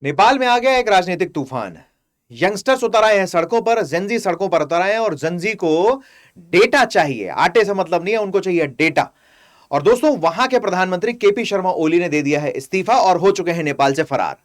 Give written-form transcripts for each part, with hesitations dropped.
नेपाल में आ गया एक राजनीतिक तूफान। यंगस्टर्स उतर आए हैं सड़कों पर, जेंजी सड़कों पर उतर आए हैं और जेंजी को डेटा चाहिए। आटे से मतलब नहीं है, उनको चाहिए डेटा। और दोस्तों, वहां के प्रधानमंत्री केपी शर्मा ओली ने दे दिया है इस्तीफा और हो चुके हैं नेपाल से फरार।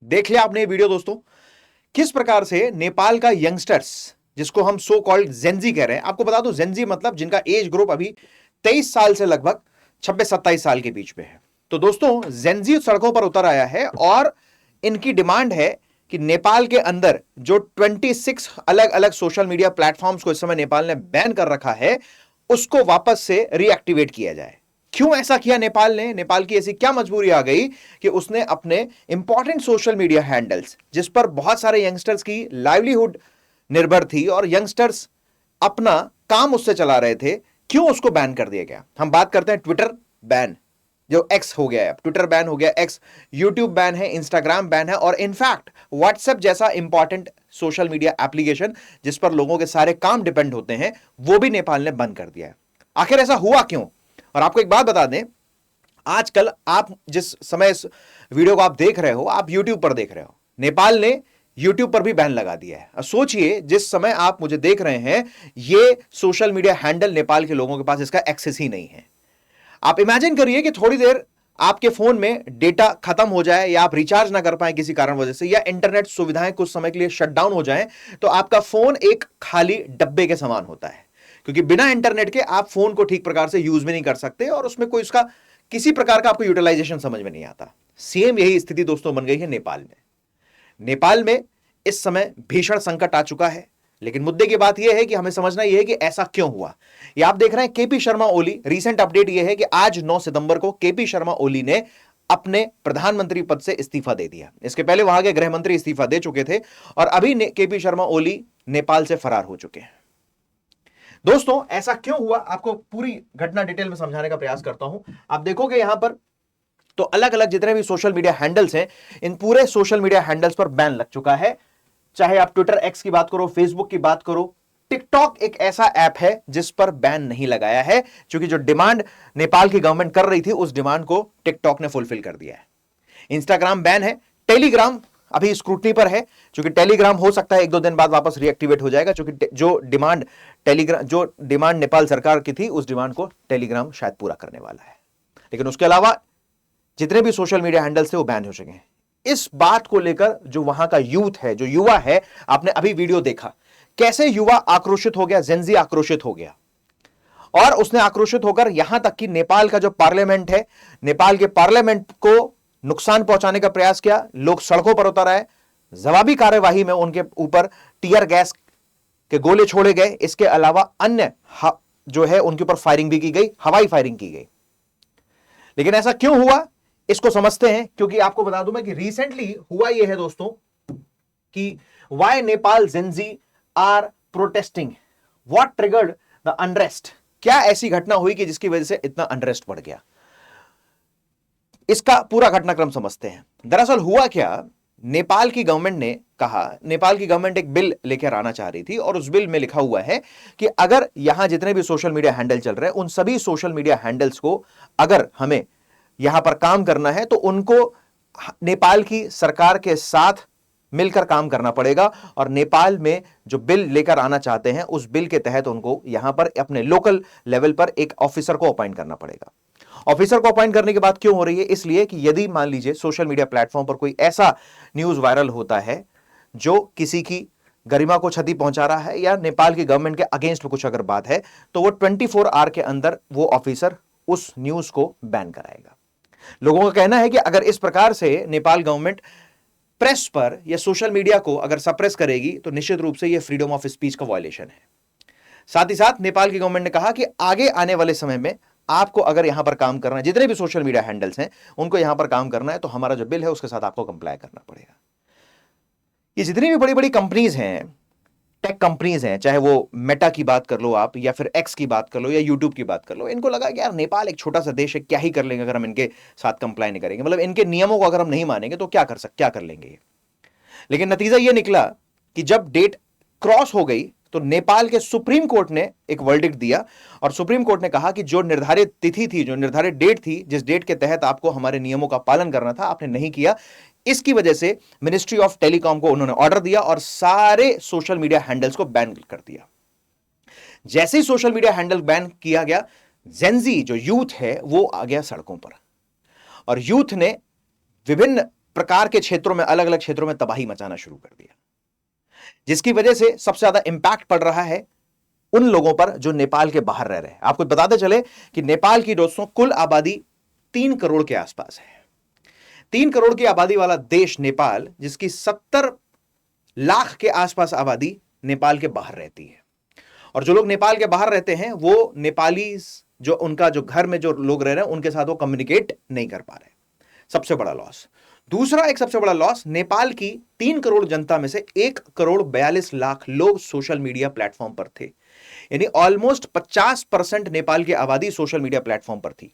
देख लिया आपने ये वीडियो दोस्तों, किस प्रकार से नेपाल का यंगस्टर्स, जिसको हम सो कॉल्ड जेंजी कह रहे हैं। आपको बता दो, जेंजी मतलब जिनका एज ग्रुप अभी 23 साल से लगभग 26-27 साल के बीच में है। तो दोस्तों, जेंजी सड़कों पर उतर आया है और इनकी डिमांड है कि नेपाल के अंदर जो 26 अलग अलग सोशल मीडिया प्लेटफॉर्म्स को इस समय नेपाल ने बैन कर रखा है, उसको वापस से रीएक्टिवेट किया जाए। क्यों ऐसा किया नेपाल ने? नेपाल की ऐसी क्या मजबूरी आ गई कि उसने अपने इंपॉर्टेंट सोशल मीडिया हैंडल्स, जिस पर बहुत सारे यंगस्टर्स की लाइवलीहुड निर्भर थी और यंगस्टर्स अपना काम उससे चला रहे थे, क्यों उसको बैन कर दिया गया? हम बात करते हैं ट्विटर बैन, जो एक्स हो गया है। ट्विटर बैन हो गया, एक्स, यूट्यूब बैन है, इंस्टाग्राम बैन है और इनफैक्ट व्हाट्सएप जैसा इंपॉर्टेंट सोशल मीडिया एप्लीकेशन जिस पर लोगों के सारे काम डिपेंड होते हैं, वो भी नेपाल ने बंद कर दिया है। आखिर ऐसा हुआ क्यों? और आपको एक बात बता दें, आजकल आप जिस समय इस वीडियो को आप देख रहे हो, आप YouTube पर देख रहे हो। नेपाल ने YouTube पर भी बैन लगा दिया है। सोचिए, जिस समय आप मुझे देख रहे हैं, ये सोशल मीडिया हैंडल नेपाल के लोगों के पास इसका एक्सेस ही नहीं है। आप इमेजिन करिए कि थोड़ी देर आपके फोन में डेटा खत्म हो जाए या आप रिचार्ज ना कर पाए किसी कारण वजह से, या इंटरनेट सुविधाएं कुछ समय के लिए शट डाउन हो जाएं, तो आपका फोन एक खाली डब्बे के समान होता है, क्योंकि बिना इंटरनेट के आप फोन को ठीक प्रकार से यूज भी नहीं कर सकते और उसमें कोई उसका किसी प्रकार का आपको यूटिलाइजेशन समझ में नहीं आता। सेम यही स्थिति दोस्तों बन गई है नेपाल में। नेपाल में इस समय भीषण संकट आ चुका है, लेकिन मुद्दे की बात यह है कि हमें समझना यह है कि ऐसा क्यों हुआ। ये आप देख रहे हैं KP Sharma Oli. Recent update यह है कि आज 9 सितंबर को केपी शर्मा ओली ने अपने प्रधानमंत्री पद से इस्तीफा दे दिया। इसके पहले वहां के गृह मंत्री इस्तीफा दे चुके थे और अभी केपी शर्मा ओली नेपाल से फरार हो चुके हैं। दोस्तों, ऐसा क्यों हुआ, आपको पूरी घटना डिटेल में समझाने का प्रयास करता हूं। आप देखोगे यहां पर तो अलग अलग जितने भी सोशल मीडिया हैंडल्स हैं, इन पूरे सोशल मीडिया हैंडल्स पर बैन लग चुका है। चाहे आप ट्विटर एक्स की बात करो, फेसबुक की बात करो, टिकटॉक एक ऐसा ऐप है जिस पर बैन नहीं लगाया है, क्योंकि जो डिमांड नेपाल की गवर्नमेंट कर रही थी, उस डिमांड को टिकटॉक ने फुलफिल कर दिया है। इंस्टाग्राम बैन है। टेलीग्राम अभी स्क्रूटनी पर है, क्योंकि टेलीग्राम हो सकता है 1-2 दिन बाद वापस रीएक्टिवेट हो जाएगा, क्योंकि जो डिमांड नेपाल सरकार की थी, उस डिमांड को टेलीग्राम शायद पूरा करने वाला है। लेकिन उसके अलावा जितने भी सोशल मीडिया हैंडल्स थे वो बैन हो चुके हैं। इस बात को लेकर जो वहां का यूथ है, जो युवा है, आपने अभी वीडियो देखा कैसे युवा आक्रोशित हो गया, जेंजी आक्रोशित हो गया और उसने आक्रोशित होकर यहां तक कि नेपाल का जो पार्लियामेंट है, नेपाल के पार्लियामेंट को नुकसान पहुंचाने का प्रयास किया। लोग सड़कों पर उतर आए, जवाबी कार्यवाही में उनके ऊपर टीयर गैस के गोले छोड़े गए। इसके अलावा अन्य जो है उनके ऊपर फायरिंग भी की गई, हवाई फायरिंग की गई। लेकिन ऐसा क्यों हुआ, इसको समझते हैं, क्योंकि आपको बता दूं मैं कि रिसेंटली हुआ यह है दोस्तों कि why Nepal Gen Z are protesting, what triggered the unrest. क्या ऐसी घटना हुई कि जिसकी वजह से इतना अनरेस्ट बढ़ गया? इसका पूरा घटनाक्रम समझते हैं। दरअसल हुआ क्या, नेपाल की गवर्नमेंट ने कहा, नेपाल की गवर्नमेंट एक बिल लेकर आना चाह रही थी और उस बिल में लिखा हुआ है कि अगर यहां जितने भी सोशल मीडिया हैंडल चल रहे हैं, उन सभी सोशल मीडिया हैंडल्स को अगर हमें यहां पर काम करना है तो उनको नेपाल की सरकार के साथ मिलकर काम करना पड़ेगा और नेपाल में जो बिल लेकर आना चाहते हैं, उस बिल के तहत उनको यहां पर अपने लोकल लेवल पर एक ऑफिसर को अपॉइंट करना पड़ेगा। ऑफिसर को अपॉइंट करने की बात क्यों हो रही है? इसलिए कि यदि मान लीजिए सोशल मीडिया प्लेटफॉर्म पर कोई ऐसा न्यूज वायरल होता है जो किसी की गरिमा को क्षति पहुंचा रहा है या नेपाल की गवर्नमेंट के अगेंस्ट में कुछ अगर बात है, तो वो 24 आवर के अंदर वो ऑफिसर उस न्यूज को बैन कराएगा। लोगों का कहना है कि अगर इस प्रकार से नेपाल गवर्नमेंट प्रेस पर या सोशल मीडिया को अगर सप्रेस करेगी तो निश्चित रूप से यह फ्रीडम ऑफ स्पीच का वायलेशन है। साथ ही साथ नेपाल की गवर्नमेंट ने कहा कि आगे आने वाले समय में आपको अगर यहां पर काम करना है, जितने भी सोशल मीडिया हैंडल्स हैं उनको यहां पर काम करना है, तो हमारा जो बिल है उसके साथ आपको कंप्लाई करना पड़ेगा। ये जितनी भी बड़ी बड़ी कंपनीज हैं, टेक कंपनीज हैं, चाहे वो मेटा की बात कर लो आप, या फिर एक्स की बात कर लो, या यूट्यूब की बात कर लो, इनको लगा कि यार नेपाल एक छोटा सा देश है, क्या ही कर लेंगे अगर हम इनके साथ कंप्लाई नहीं करेंगे, मतलब इनके नियमों को अगर हम नहीं मानेंगे तो क्या कर लेंगे। लेकिन नतीजा यह निकला कि जब डेट क्रॉस हो गई तो नेपाल के सुप्रीम कोर्ट ने एक वर्डिक्ट दिया, और सुप्रीम कोर्ट ने कहा कि जो निर्धारित तिथि थी, जो निर्धारित डेट थी, जिस डेट के तहत आपको हमारे नियमों का पालन करना था, आपने नहीं किया। इसकी वजह से मिनिस्ट्री ऑफ टेलीकॉम को उन्होंने ऑर्डर दिया और सारे सोशल मीडिया हैंडल्स को बैन कर दिया। जैसे ही सोशल मीडिया हैंडल बैन किया गया, जेनजी जो यूथ है वो आ गया सड़कों पर, और यूथ ने विभिन्न प्रकार के क्षेत्रों में, अलग अलग क्षेत्रों में तबाही मचाना शुरू कर दिया, जिसकी वजह से सबसे ज्यादा इंपैक्ट पड़ रहा है उन लोगों पर जो नेपाल के बाहर रह रहे हैं। आपको बताते चले कि नेपाल की दोस्तों कुल आबादी 3 करोड़ के आसपास है। 3 करोड़ की आबादी वाला देश नेपाल, जिसकी 70 लाख के आसपास आबादी नेपाल के बाहर रहती है, और जो लोग नेपाल के बाहर रहते हैं वो नेपाली, जो उनका जो घर में जो लोग रह रहे हैं उनके साथ वो कम्युनिकेट नहीं कर पा रहे। सबसे बड़ा लॉस। दूसरा एक सबसे बड़ा लॉस, नेपाल की 3 करोड़ जनता में से 1 करोड़ 42 लाख लोग सोशल मीडिया प्लेटफॉर्म पर थे, यानी ऑलमोस्ट 50% नेपाल की आबादी सोशल मीडिया प्लेटफॉर्म पर थी,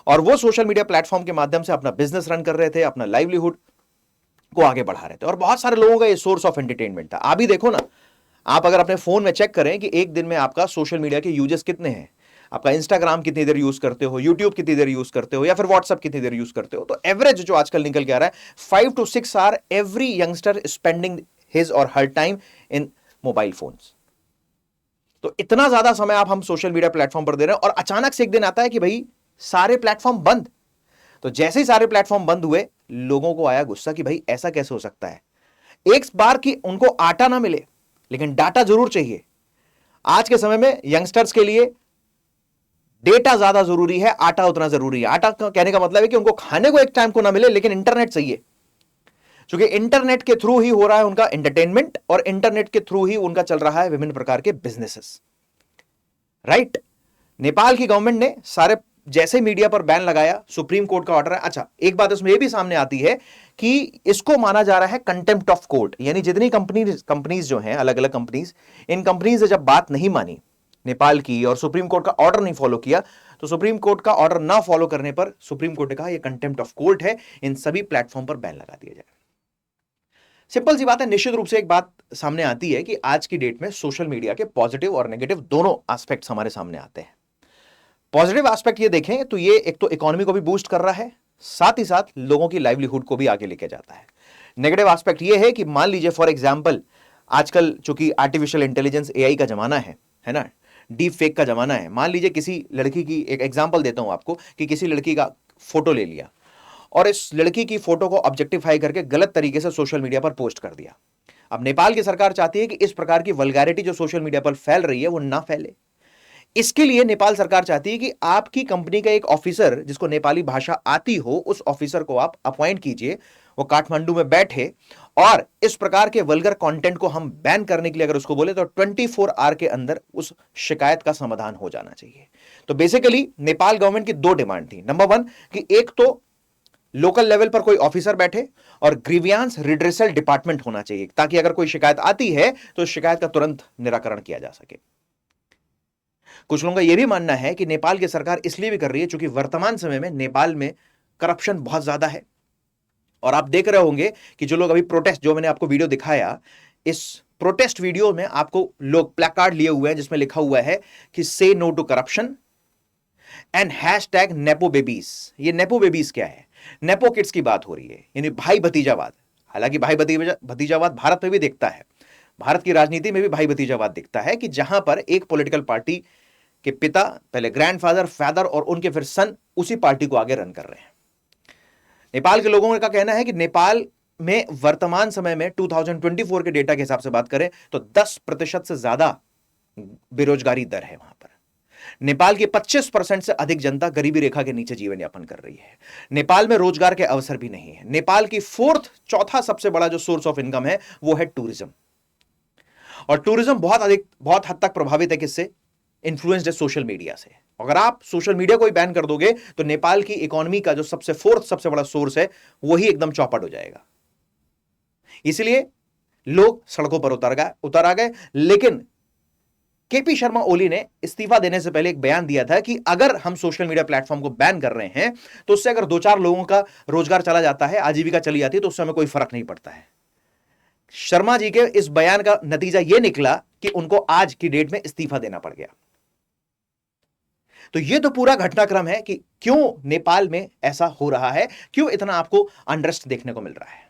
और वो सोशल मीडिया प्लेटफॉर्म के माध्यम से अपना बिजनेस रन कर रहे थे, अपना लाइवलीहुड को आगे बढ़ा रहे थे, और बहुत सारे लोगों का ये सोर्स ऑफ एंटरटेनमेंट था। आप ही देखो ना, आप अगर अपने फोन में चेक करें कि एक दिन में आपका सोशल मीडिया के यूजेस कितने हैं, आपका इंस्टाग्राम कितनी देर यूज करते हो, यूट्यूब कितनी देर यूज करते हो, या फिर व्हाट्सएप कितनी देर यूज करते हो, तो एवरेज जो आजकल निकल के आ रहा है 5 to 6 hour every youngster spending his और her time in mobile phones. तो इतना ज्यादा समय आप हम सोशल मीडिया प्लेटफॉर्म पर दे रहे हैं, और अचानक से एक दिन आता है कि भाई सारे प्लेटफॉर्म बंद। तो जैसे ही सारे प्लेटफॉर्म बंद हुए, लोगों को आया गुस्सा कि भाई ऐसा कैसे हो सकता है, एक बार कि उनको आटा ना मिले लेकिन डाटा जरूर चाहिए। आज के समय में यंगस्टर्स के लिए डेटा ज्यादा जरूरी है, आटा उतना जरूरी है। आटा कहने का मतलब है कि उनको खाने को एक टाइम को ना मिले लेकिन इंटरनेट चाहिए, क्योंकि इंटरनेट के थ्रू ही हो रहा है उनका एंटरटेनमेंट, और इंटरनेट के थ्रू ही उनका चल रहा है विभिन्न प्रकार के बिजनेसेस, राइट। नेपाल की गवर्नमेंट ने सारे, जैसे मीडिया पर बैन लगाया, सुप्रीम कोर्ट का ऑर्डर है। अच्छा, एक बात इसमें यह भी सामने आती है कि इसको माना जा रहा है कंटेम्प्ट ऑफ कोर्ट, यानी जितनी कंपनीज जो हैं, अलग अलग कंपनीज, इन कंपनीज ने जब बात नहीं मानी नेपाल की और सुप्रीम कोर्ट का ऑर्डर नहीं फॉलो किया, तो सुप्रीम कोर्ट का ऑर्डर ना फॉलो करने पर सुप्रीम कोर्ट ने कहा यह कंटेम्प्ट ऑफ कोर्ट है, इन सभी प्लेटफॉर्म पर बैन लगा दिया जाए। सिंपल सी बात है। निश्चित रूप से एक बात सामने आती है कि आज की डेट में सोशल मीडिया के पॉजिटिव और नेगेटिव दोनों एस्पेक्ट्स हमारे सामने आते हैं। पॉजिटिव एस्पेक्ट ये देखें तो ये एक तो इकोनॉमी को भी बूस्ट कर रहा है, साथ ही साथ लोगों की लाइवलीहुड को भी आगे लेके जाता है। नेगेटिव एस्पेक्ट ये है कि मान लीजिए फॉर एग्जांपल, आजकल चूंकि आर्टिफिशियल इंटेलिजेंस एआई का जमाना है ना, डीप फेक का जमाना है। मान लीजिए किसी लड़की की, एक एग्जांपल देता हूं आपको, कि किसी लड़की का फोटो ले लिया और इस लड़की की फोटो को ऑब्जेक्टिफाई करके गलत तरीके से सोशल मीडिया पर पोस्ट कर दिया। अब नेपाल की सरकार चाहती है कि इस प्रकार की वल्गैरिटी जो सोशल मीडिया पर फैल रही है वो ना फैले। इसके लिए नेपाल सरकार चाहती है कि आपकी कंपनी का एक ऑफिसर जिसको नेपाली भाषा आती हो, उस ऑफिसर को आप अपॉइंट कीजिए, वो काठमांडू में बैठे, और इस प्रकार के वल्गर कंटेंट को हम बैन करने के लिए अगर उसको बोले तो 24 आवर के अंदर उस शिकायत का समाधान हो जाना चाहिए। तो बेसिकली नेपाल गवर्नमेंट की 2 डिमांड थी। नंबर 1 कि एक तो लोकल लेवल पर कोई ऑफिसर बैठे, और ग्रीवियांस रिड्रेसल डिपार्टमेंट होना चाहिए, ताकि अगर कोई शिकायत आती है तो उस शिकायत का तुरंत निराकरण किया जा सके। कुछ लोगों का यह भी मानना है कि नेपाल की सरकार इसलिए भी कर रही है क्योंकि वर्तमान समय में नेपाल में करप्शन बहुत ज्यादा है। और आप देख रहे होंगे कि जो लोग अभी प्रोटेस्ट, जो मैंने आपको वीडियो दिखाया, इस प्रोटेस्ट वीडियो में आपको लोग प्लैकार्ड लिए हुए हैं जिसमें लिखा हुआ है कि say no to corruption and hashtag nepo babies. ये नेपो बेबीज क्या है? नेपो किड्स की बात हो रही है, यानी भाई भतीजावाद। हालांकि भाई भतीजावाद भारत में भी दिखता है, भारत की राजनीति में भी भाई भतीजावाद दिखता है, कि जहां पर एक पॉलिटिकल पार्टी के पिता, पहले ग्रैंडफादर, फादर और उनके फिर सन उसी पार्टी को आगे रन कर रहे हैं। नेपाल के लोगों का कहना है कि नेपाल में वर्तमान समय में 2024 के डेटा के हिसाब से बात करें तो 10% से ज्यादा बेरोजगारी दर है वहां पर। नेपाल की 25% से अधिक जनता गरीबी रेखा के नीचे जीवन यापन कर रही है। नेपाल में रोजगार के अवसर भी नहीं है। नेपाल की चौथा सबसे बड़ा जो सोर्स ऑफ इनकम है वो है टूरिज्म, और टूरिज्म बहुत हद तक प्रभावित है किससे? इन्फ्लुएंस्ड है सोशल मीडिया से। अगर आप सोशल मीडिया को ही बैन कर दोगे तो नेपाल की इकोनॉमी का जो सबसे बड़ा सोर्स है वही एकदम चौपट हो जाएगा। इसलिए लोग सड़कों पर उतर आ गए। लेकिन केपी शर्मा ओली ने इस्तीफा देने से पहले एक बयान दिया था कि अगर हम सोशल मीडिया प्लेटफॉर्म को बैन कर रहे हैं तो उससे अगर 2-4 लोगों का रोजगार चला जाता है, आजीविका चली जाती है, तो उससे हमें कोई फर्क नहीं पड़ता है। शर्मा जी के इस बयान का नतीजा यह निकला कि उनको आज की डेट में इस्तीफा देना पड़ गया। तो यह तो पूरा घटनाक्रम है कि क्यों नेपाल में ऐसा हो रहा है, क्यों इतना आपको अनरेस्ट देखने को मिल रहा है।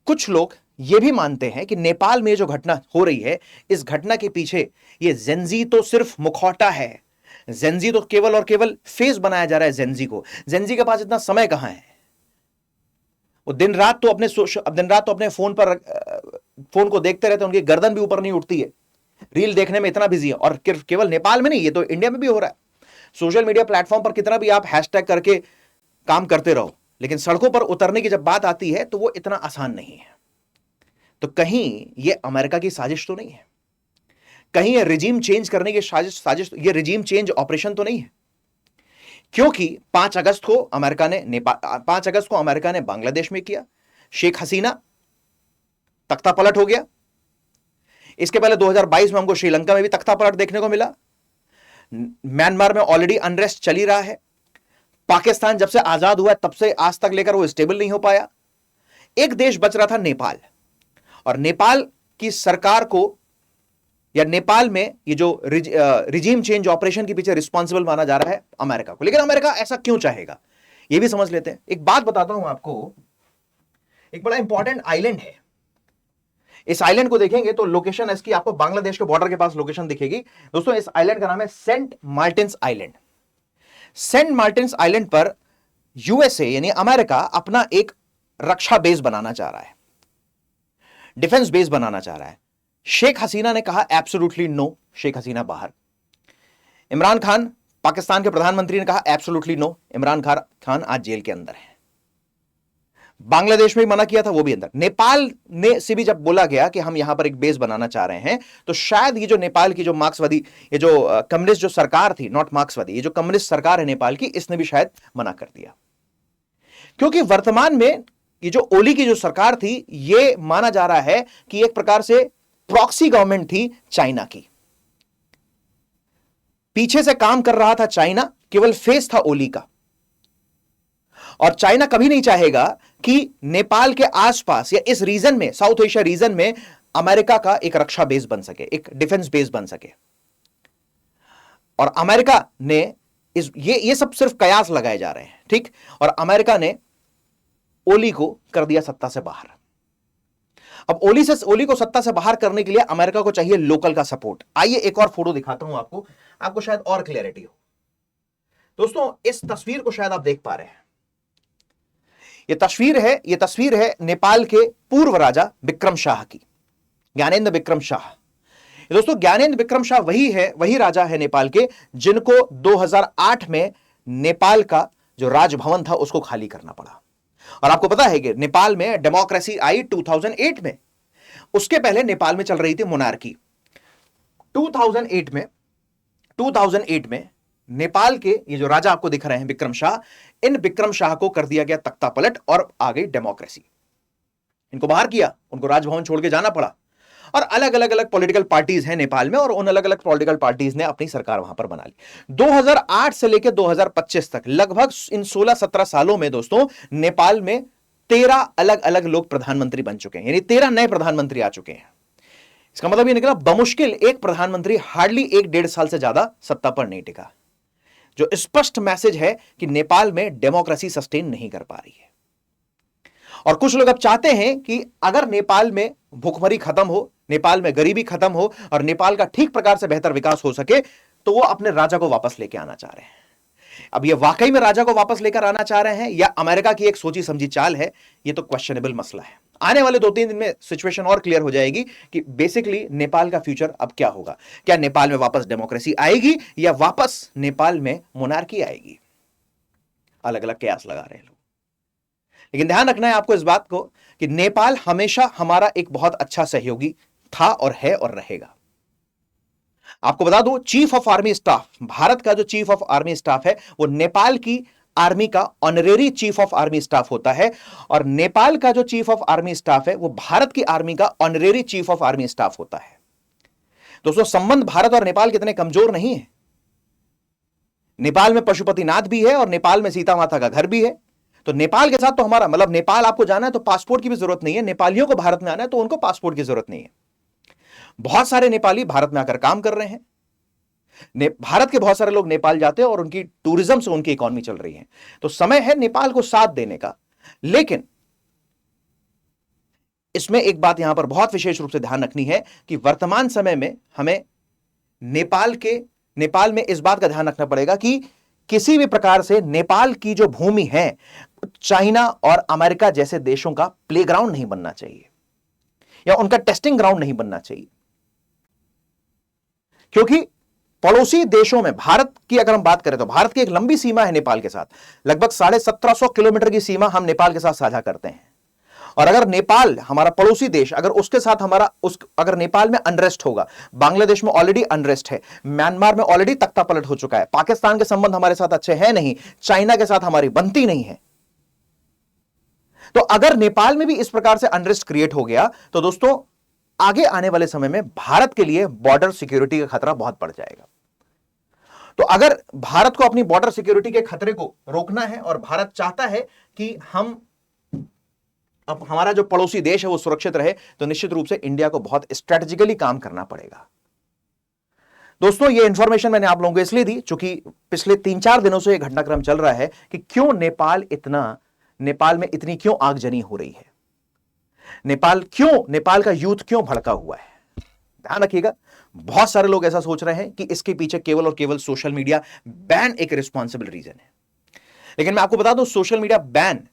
कुछ लोग यह भी मानते हैं कि नेपाल में जो घटना हो रही है, इस घटना के पीछे ये जेनजी तो सिर्फ मुखौटा है, जेनजी तो केवल और केवल फेस बनाया जा रहा है जेनजी को। जेनजी के पास इतना समय कहां है? वो दिन रात तो अपने फोन को देखते रहते हैं, उनकी गर्दन भी ऊपर नहीं उठती है, रील देखने में इतना बिजी है। और केवल नेपाल में नहीं, ये तो इंडिया में भी हो रहा है। सोशल मीडिया प्लेटफॉर्म पर कितना भी आप हैशटैग करके काम करते रहो, लेकिन सड़कों पर उतरने की जब बात आती है तो वो इतना आसान नहीं है। तो कहीं ये अमेरिका की साजिश तो नहीं है? कहीं ये रिजीम चेंज करने की साजिश ये रिजीम चेंज ऑपरेशन तो नहीं है? क्योंकि 5 अगस्त को अमेरिका ने बांग्लादेश में किया, शेख हसीना तख्ता पलट हो गया। इसके पहले 2022 में हमको श्रीलंका में भी तख्ता पलट देखने को मिला। म्यांमार में ऑलरेडी अनरेस्ट चल ही रहा है। पाकिस्तान जब से आजाद हुआ तब से आज तक लेकर वो स्टेबल नहीं हो पाया। एक देश बच रहा था, नेपाल, और नेपाल की सरकार को, या नेपाल में ये जो रिजीम चेंज ऑपरेशन के पीछे रिस्पॉन्सिबल माना जा रहा है अमेरिका को। लेकिन अमेरिका ऐसा क्यों चाहेगा, ये भी समझ लेते हैं। एक बात बताता हूं आपको, एक बड़ा इंपॉर्टेंट आइलैंड है। इस आइलैंड को देखेंगे तो लोकेशन इसकी आपको बांग्लादेश के बॉर्डर के पास लोकेशन दिखेगी। दोस्तों, इस आइलैंड का नाम है saint Martin's island. Saint Martin's island पर यूएसए यानी अमेरिका अपना एक रक्षा बेस बनाना चाह रहा है, डिफेंस बेस बनाना चाह रहा है। शेख हसीना ने कहा एब्सोल्युटली नो, शेख हसीना बाहर। इमरान खान, पाकिस्तान के प्रधानमंत्री, ने कहा एब्सोल्युटली नो, इमरान खान आज जेल के अंदर है। बांग्लादेश में मना किया था, वो भी अंदर। नेपाल ने से भी जब बोला गया कि हम यहां पर एक बेस बनाना चाह रहे हैं, तो शायद ये जो नेपाल की जो मार्क्सवादी, ये जो कम्युनिस्ट जो सरकार थी, नॉट मार्क्सवादी, ये जो कम्युनिस्ट सरकार है नेपाल की, इसने भी शायद मना कर दिया। क्योंकि वर्तमान में ये जो ओली की जो सरकार थी, ये माना जा रहा है कि एक प्रकार से प्रॉक्सी गवर्नमेंट थी चाइना की। पीछे से काम कर रहा था चाइना, केवल फेस था ओली का। और चाइना कभी नहीं चाहेगा कि नेपाल के आसपास या इस रीजन में, साउथ एशिया रीजन में, अमेरिका का एक रक्षा बेस बन सके, एक डिफेंस बेस बन सके। और अमेरिका ने ये सब सिर्फ कयास लगाए जा रहे हैं, ठीक। और अमेरिका ने ओली को कर दिया सत्ता से बाहर। अब ओली को सत्ता से बाहर करने के लिए अमेरिका को चाहिए लोकल का सपोर्ट। आइए एक और फोटो दिखाता हूं आपको शायद और क्लैरिटी हो। दोस्तों, इस तस्वीर को शायद आप देख पा रहे हैं। यह तस्वीर है नेपाल के पूर्व राजा विक्रम शाह की, ज्ञानेन्द्र विक्रम शाह। दोस्तों, ज्ञानेन्द्र विक्रम शाह वही राजा है नेपाल के जिनको 2008 में नेपाल का जो राजभवन था उसको खाली करना पड़ा। और आपको पता है कि नेपाल में डेमोक्रेसी आई 2008 में। उसके पहले नेपाल में चल रही थी मोनार्की। 2008 में नेपाल के ये जो राजा आपको दिख रहे हैं विक्रम शाह, इन विक्रम शाह को कर दिया गया तख्ता पलट और आ गई डेमोक्रेसी। इनको बाहर किया, उनको राजभवन छोड़ के जाना पड़ा। और अलग अलग पॉलिटिकल पार्टीज हैं नेपाल में, और उन अलग अलग पॉलिटिकल पार्टीज ने अपनी सरकार वहां पर बना ली। 2008 से लेकर 2025 तक लगभग इन 16-17 सालों में दोस्तों नेपाल में 13 अलग अलग लोग प्रधानमंत्री बन चुके हैं, यानी 13 नए प्रधानमंत्री आ चुके हैं। इसका मतलब यह निकला बमुश्किल एक प्रधानमंत्री हार्डली 1-1.5 साल से ज्यादा सत्ता पर नहीं टिका, जो स्पष्ट मैसेज है कि नेपाल में डेमोक्रेसी सस्टेन नहीं कर पा रही है। और कुछ लोग अब चाहते हैं कि अगर नेपाल में भूखमरी खत्म हो, नेपाल में गरीबी खत्म हो और नेपाल का ठीक प्रकार से बेहतर विकास हो सके, तो वो अपने राजा को वापस लेके आना चाह रहे हैं। अब ये वाकई में राजा को वापस लेकर आना चाह रहे हैं या अमेरिका की एक सोची समझी चाल है, ये तो क्वेश्चनेबल मसला है। आने वाले 2-3 दिन में सिचुएशन और क्लियर हो जाएगी कि बेसिकली नेपाल का फ्यूचर अब क्या होगा। क्या नेपाल में वापस डेमोक्रेसी आएगी या वापस नेपाल में मोनार्की आएगी? अलग अलग कयास लगा रहे हैं लोग, लेकिन ध्यान रखना है आपको इस बात को कि नेपाल हमेशा हमारा एक बहुत अच्छा सहयोगी था और है और रहेगा। आपको बता दूं, chief of army staff, Bharat का जो चीफ ऑफ आर्मी स्टाफ है वो नेपाल की आर्मी का honorary chief of army staff होता है, और नेपाल का जो चीफ ऑफ आर्मी स्टाफ है वो भारत की आर्मी का honorary chief of army staff होता है। दोस्तों, संबंध भारत और नेपाल कितने कमजोर नहीं है। नेपाल में पशुपतिनाथ भी है और नेपाल में सीता माता का घर भी है। तो नेपाल के साथ तो हमारा मतलब, नेपाल आपको जाना है तो पासपोर्ट की भी जरूरत नहीं है, नेपालियों को भारत में आना है तो उनको पासपोर्ट की जरूरत नहीं है। बहुत सारे नेपाली भारत में आकर काम कर रहे हैं, भारत के बहुत सारे लोग नेपाल जाते हैं और उनकी टूरिज्म से उनकी इकोनॉमी चल रही है। तो समय है नेपाल को साथ देने का। लेकिन इसमें एक बात यहां पर बहुत विशेष रूप से ध्यान रखनी है कि वर्तमान समय में हमें नेपाल में इस बात का ध्यान रखना पड़ेगा कि किसी भी प्रकार से नेपाल की जो भूमि है चाइना और अमेरिका जैसे देशों का प्लेग्राउंड नहीं बनना चाहिए या उनका टेस्टिंग ग्राउंड नहीं बनना चाहिए। क्योंकि पड़ोसी देशों में भारत की अगर हम बात करें तो भारत की एक लंबी सीमा है नेपाल के साथ, लगभग 1750 किलोमीटर की सीमा हम नेपाल के साथ साझा करते हैं। और अगर नेपाल हमारा पड़ोसी देश, अगर उसके साथ अगर नेपाल में अनरेस्ट होगा, बांग्लादेश में ऑलरेडी अनरेस्ट है, म्यांमार में ऑलरेडी तख्ता पलट हो चुका है, पाकिस्तान के संबंध हमारे साथ अच्छे हैं नहीं, चाइना के साथ हमारी बनती नहीं है, तो अगर नेपाल में भी इस प्रकार से अनरेस्ट क्रिएट हो गया तो दोस्तों आगे आने वाले समय में भारत के लिए बॉर्डर सिक्योरिटी का खतरा बहुत बढ़ जाएगा। तो अगर भारत को अपनी बॉर्डर सिक्योरिटी के खतरे को रोकना है और भारत चाहता है कि अब हमारा जो पड़ोसी देश है वो सुरक्षित रहे, तो निश्चित रूप से इंडिया को बहुत स्ट्रेटेजिकली काम करना पड़ेगा। दोस्तों, ये इंफॉर्मेशन मैंने आप लोगों को इसलिए दी चूंकि पिछले 3-4 दिनों से यह घटनाक्रम चल रहा है कि क्यों नेपाल में इतनी क्यों आगजनी हो रही है, नेपाल का यूथ क्यों भड़का हुआ है। ध्यान रखिएगा, बहुत सारे लोग ऐसा सोच रहे हैं कि इसके पीछे केवल और केवल सोशल मीडिया बैन एक रिस्पॉन्सिबल रीजन है। लेकिन मैं आपको बता दूं, सोशल मीडिया बैन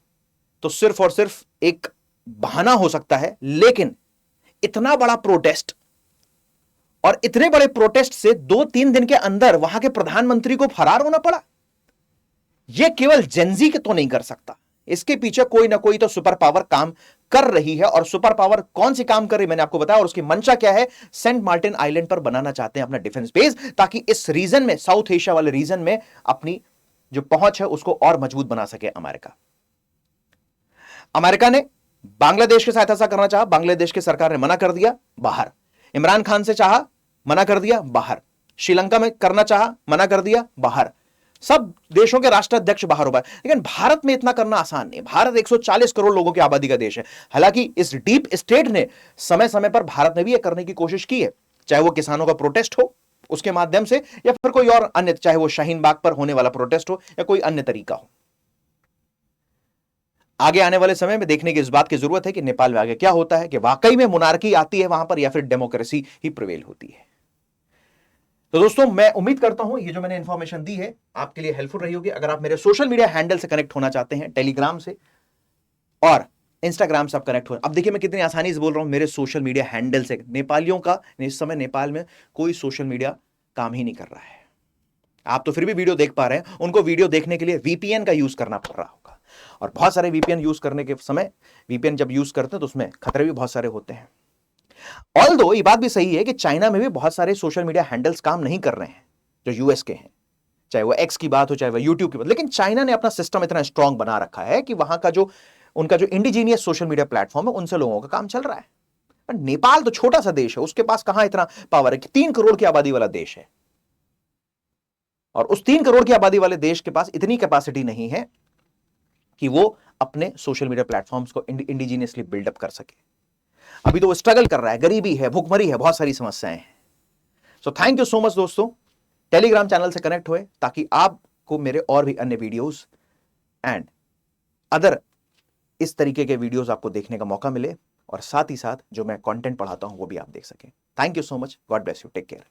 तो सिर्फ और सिर्फ एक बहाना हो सकता है, लेकिन इतना बड़ा प्रोटेस्ट और इतने बड़े प्रोटेस्ट से 2-3 दिन के अंदर वहां के प्रधानमंत्री को फरार होना पड़ा, यह केवल जेनजी के तो नहीं कर सकता। इसके पीछे कोई ना कोई तो सुपर पावर काम कर रही है, और सुपर पावर कौन सी काम कर रही है मैंने आपको बताया, और उसकी मंशा क्या है। सेंट मार्टिन आइलैंड पर बनाना चाहते हैं अपना डिफेंस बेस, ताकि इस रीजन में, साउथ एशिया वाले रीजन में अपनी जो पहुंच है उसको और मजबूत बना सके अमेरिका ने बांग्लादेश के साथ ऐसा करना चाहा, बांग्लादेश की सरकार ने मना कर दिया, बाहर। इमरान खान से चाहा, मना कर दिया, बाहर। श्रीलंका में करना चाहा, मना कर दिया, बाहर। सब देशों के राष्ट्राध्यक्ष बाहर हो पाए, लेकिन भारत में इतना करना आसान नहीं। भारत 140 करोड़ लोगों की आबादी का देश है। हालांकि इस डीप स्टेट ने समय समय पर भारत ने भी यह करने की कोशिश की है, चाहे वो किसानों का प्रोटेस्ट हो उसके माध्यम से, या फिर कोई और अन्य, चाहे वो शाहीन बाग पर होने वाला प्रोटेस्ट हो या कोई अन्य तरीका हो। आगे आने वाले समय में देखने की इस बात की जरूरत है कि नेपाल में आगे क्या होता है, कि वाकई में मोनार्की आती है वहां पर या फिर डेमोक्रेसी ही प्रिवेल होती है। तो दोस्तों, मैं उम्मीद करता हूं ये जो मैंने इंफॉर्मेशन दी है आपके लिए हेल्पफुल रही होगी। अगर आप मेरे सोशल मीडिया हैंडल से कनेक्ट होना चाहते हैं, टेलीग्राम से और इंस्टाग्राम से आप कनेक्ट हो, अब देखिए मैं कितनी आसानी से बोल रहा हूं, मेरे सोशल मीडिया हैंडल से। नेपालियों का इस समय नेपाल में कोई सोशल मीडिया काम ही नहीं कर रहा है। आप तो फिर भी वीडियो देख पा रहे हैं, उनको वीडियो देखने के लिए वीपीएन का यूज करना पड़ रहा होगा, और बहुत सारे वीपीएन यूज करने के समय, वीपीएन जब यूज करते हैं तो उसमें खतरे भी बहुत सारे होते हैं। ऑल्दो ये बात भी सही है कि चाइना में भी बहुत सारे सोशल मीडिया हैंडल्स काम नहीं कर रहे हैं जो यूएस के हैं, चाहे वो एक्स की बात हो, चाहे वो यूट्यूब की बात। लेकिन चाइना ने अपना सिस्टम इतना स्ट्रांग बना रखा है कि वहां का जो उनका जो इंडिजीनियस सोशल मीडिया प्लेटफॉर्म है, उनसे लोगों का काम चल रहा है। पर नेपाल तो छोटा सा देश है, उसके पास कहां इतना पावर है कि 3 करोड़ की आबादी वाला देश है, और उस 3 करोड़ की आबादी वाले देश के पास इतनी कैपेसिटी नहीं है कि वो अपने सोशल मीडिया प्लेटफॉर्म्स को इंडिजीनियसली बिल्डअप कर सके। अभी तो वो स्ट्रगल कर रहा है, गरीबी है, भूखमरी है, बहुत सारी समस्याएं हैं। So thank you so much दोस्तों, टेलीग्राम चैनल से कनेक्ट हुए ताकि आपको मेरे और भी अन्य वीडियोस एंड अदर इस तरीके के वीडियोस आपको देखने का मौका मिले, और साथ ही साथ जो मैं कंटेंट पढ़ाता हूं वो भी आप देख सकें। Thank you so much, God bless you, take care.